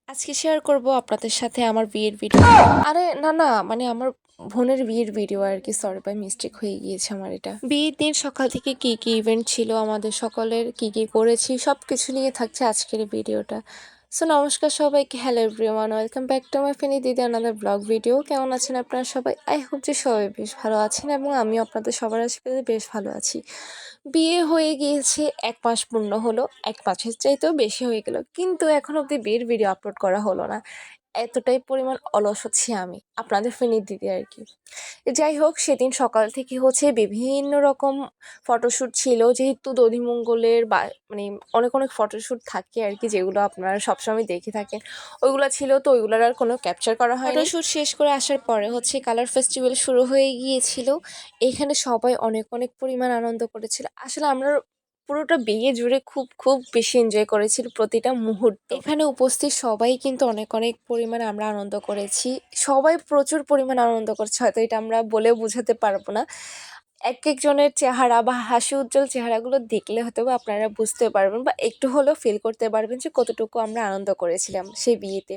আজকে শেয়ার করব আপনাদের সাথে আমার বিয়ের ভিডিও। আরে না না, মানে আমার বোনের বিয়ের ভিডিও আর কি। সরি বাই মিস্টেক হয়ে গিয়েছে আমার এটা। বিয়ের দিন সকাল থেকে কি কি ইভেন্ট ছিল আমাদের সকলের, কি কি করেছি সব কিছু নিয়ে থাকছে আজকের এই ভিডিওটা। সো নমস্কার সবাইকে, hello everyone, welcome back to my Feni দিদি আনাদার ব্লগ ভিডিও। কেমন আছেন আপনারা সবাই? আই হোপ যে সবাই বেশ ভালো আছেন এবং আমিও আপনাদের সবার আশীর্বাদে বেশ ভালো আছি। বিয়ে হয়ে গিয়েছে, 1 মাস পূর্ণ হলো, 1 মাসের চাইতেও বেশি হয়ে গেল, কিন্তু এখন অবধি বিয়ের ভিডিও আপলোড করা হলো না। এতটাই পরিমাণ অলস হচ্ছি আমি, আপনাদের ফেনীর দিদি আর কি। যাই হোক, সেদিন সকাল থেকে হচ্ছে বিভিন্ন রকম ফটোশ্যুট ছিল, যেহেতু দধিমঙ্গলের বা মানে অনেক অনেক ফটোশ্যুট থাকে আর কি, যেগুলো আপনারা সবসময় দেখে থাকেন। ওইগুলো ছিল, তো ওইগুলোর আর কোনো ক্যাপচার করা হয়। ফটোশ্যুট শেষ করে আসার পরে হচ্ছে কালার ফেস্টিভ্যাল শুরু হয়ে গিয়েছিল। এখানে সবাই অনেক অনেক পরিমাণ আনন্দ করেছিল। আসলে আমরা পুরোটা বিয়ে জুড়ে খুব খুব বেশি এনজয় করেছি প্রতিটা মুহূর্ত। এখানে উপস্থিত সবাই কিন্তু অনেক অনেক পরিমাণে আমরা আনন্দ করেছি। সবাই প্রচুর পরিমাণ আনন্দ করছে, হয়তো এটা আমরা বলে বোঝাতে পারবো না। এক একজনের চেহারা বা হাসি উজ্জ্বল চেহারাগুলো দেখলে হয়তো বা আপনারা বুঝতে পারবেন বা একটু হলেও ফিল করতে পারবেন যে কতটুকু আমরা আনন্দ করেছিলাম সেই বিয়েতে।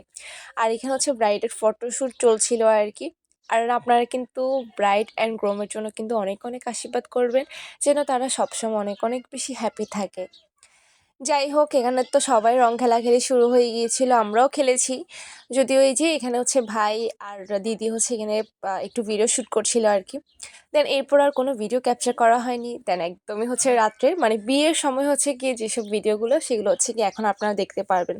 আর এখানে হচ্ছে ব্রাইডের ফটোশ্যুট চলছিল আর কি। আর আপনারা কিন্তু ব্রাইড অ্যান্ড গ্রুমের জন্য কিন্তু অনেক অনেক আশীর্বাদ করবেন, যেন তারা সবসময় অনেক অনেক বেশি হ্যাপি থাকে। যাই হোক, এখানে তো সবাই রং খেলাখেলি শুরু হয়ে গিয়েছিল, আমরাও খেলেছি। যদিও এই যে এখানে হচ্ছে ভাই আর দিদি হচ্ছে এখানে একটু ভিডিও শ্যুট করছিল আর কি। দেন এরপর আর কোনো ভিডিও ক্যাপচার করা হয়নি। দেন একদমই হচ্ছে রাত্রে, মানে বিয়ের সময় হচ্ছে গিয়ে যেসব ভিডিওগুলো, সেগুলো হচ্ছে কি এখন আপনারা দেখতে পারবেন।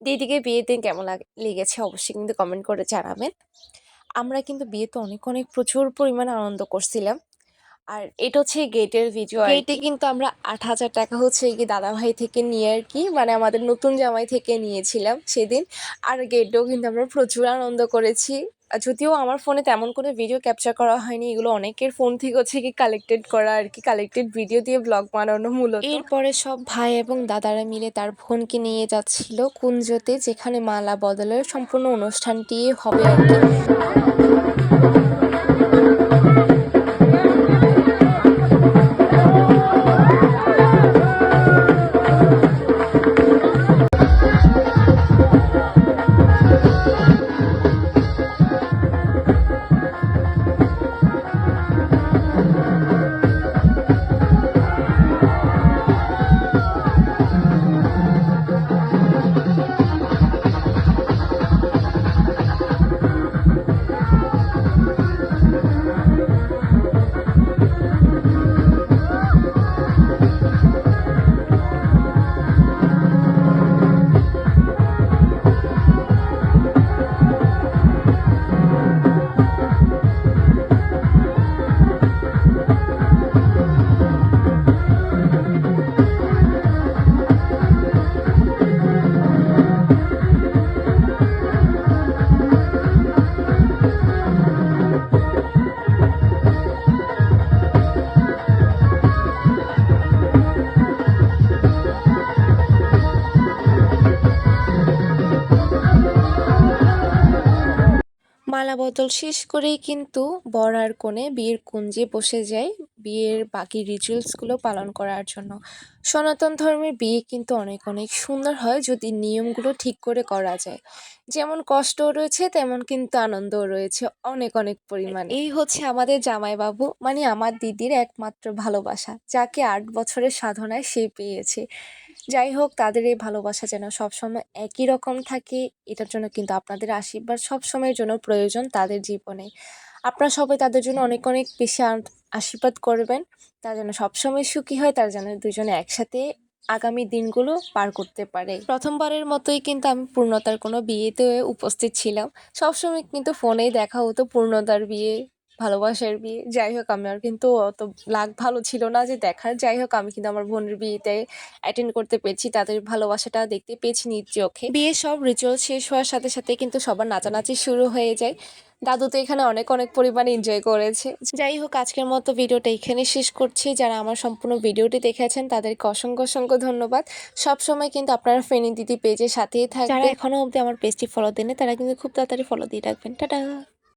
দিদিকে বিয়ের দিন কেমন লেগেছে অবশ্যই কিন্তু কমেন্ট করে জানাবেন। আমরা কিন্তু বিয়েতে অনেক অনেক প্রচুর পরিমাণে আনন্দ করছিলাম। আর এটা হচ্ছে গেটের ভিডিও। গেটে কিন্তু আমরা ৮,০০০ টাকা হচ্ছে কি দাদাভাই থেকে নিয়ে আর কি, মানে আমাদের নতুন জামাই থেকে নিয়েছিলাম সেদিন। আর গেটেও কিন্তু আমরা প্রচুর আনন্দ করেছি। যদিও আমার ফোনে তেমন কোনো ভিডিও ক্যাপচার করা হয়নি, এগুলো অনেকের ফোন থেকে হচ্ছে কি কালেক্টেড করা আর কি, কালেক্টেড ভিডিও দিয়ে ব্লগ বানানো মূলত। এরপরে সব ভাই এবং দাদারা মিলে তার বোনকে নিয়ে যাচ্ছিল কুঞ্জতে, যেখানে মালা বদলের সম্পূর্ণ অনুষ্ঠানটি হবে আর কি। মালা বদল শেষ করেই কিন্তু বর আর কনে বিয়ের কুঞ্জে বসে যায় বিয়ের বাকি রিচুয়ালসগুলো পালন করার জন্য। সনাতন ধর্মের বিয়ে কিন্তু অনেক অনেক সুন্দর হয় যদি নিয়মগুলো ঠিক করে করা যায়। যেমন কষ্টও রয়েছে, তেমন কিন্তু আনন্দও রয়েছে অনেক অনেক পরিমাণে। এই হচ্ছে আমাদের জামাইবাবু, মানে আমার দিদির একমাত্র ভালোবাসা, যাকে 8 বছরের সাধনায় সে পেয়েছে। যাই হোক, তাদের এই ভালোবাসা যেন সবসময় একই রকম থাকে, এটার জন্য কিন্তু আপনাদের আশীর্বাদ সবসময়ের জন্য প্রয়োজন তাদের জীবনে। আপনারা সবাই তাদের জন্য অনেক অনেক বেশি আশীর্বাদ করবেন, তারা যেন সবসময় সুখী হয়, তারা যেন দুজনে একসাথে আগামী দিনগুলো পার করতে পারে। প্রথমবারের মতোই কিন্তু আমি পূর্ণতার কোনো বিয়েতে উপস্থিত ছিলাম। সবসময় কিন্তু ফোনেই দেখা হতো পূর্ণতার বিয়ে, ভালোবাসার বিয়ে। যাই হোক, আমার কিন্তু অত লাক ভালো ছিল না যে দেখার। যাই হোক, আমি কিন্তু আমার বোনের বিয়েতে অ্যাটেন্ড করতে পেরেছি, তাদের ভালোবাসাটা দেখতে পেয়েছি নিজ চোখে। বিয়ের সব রিচুয়াল শেষ হওয়ার সাথে সাথে কিন্তু সবার নাচানাচি শুরু হয়ে যায়। দাদু তো এখানে অনেক অনেক পরিমাণে এনজয় করেছে। যাই হোক, আজকের মতো ভিডিওটা এখানে শেষ করছি। যারা আমার সম্পূর্ণ ভিডিওটি দেখেছেন তাদেরকে অসংখ্য অসংখ্য ধন্যবাদ। সবসময় কিন্তু আপনারা ফেনী দিদি পেজের সাথেই থাকবেন। যারা এখনো অবধি আমার পেজটি ফলো দেন তারা কিন্তু খুব তাড়াতাড়ি ফলো দিয়ে রাখবেন। টাটা।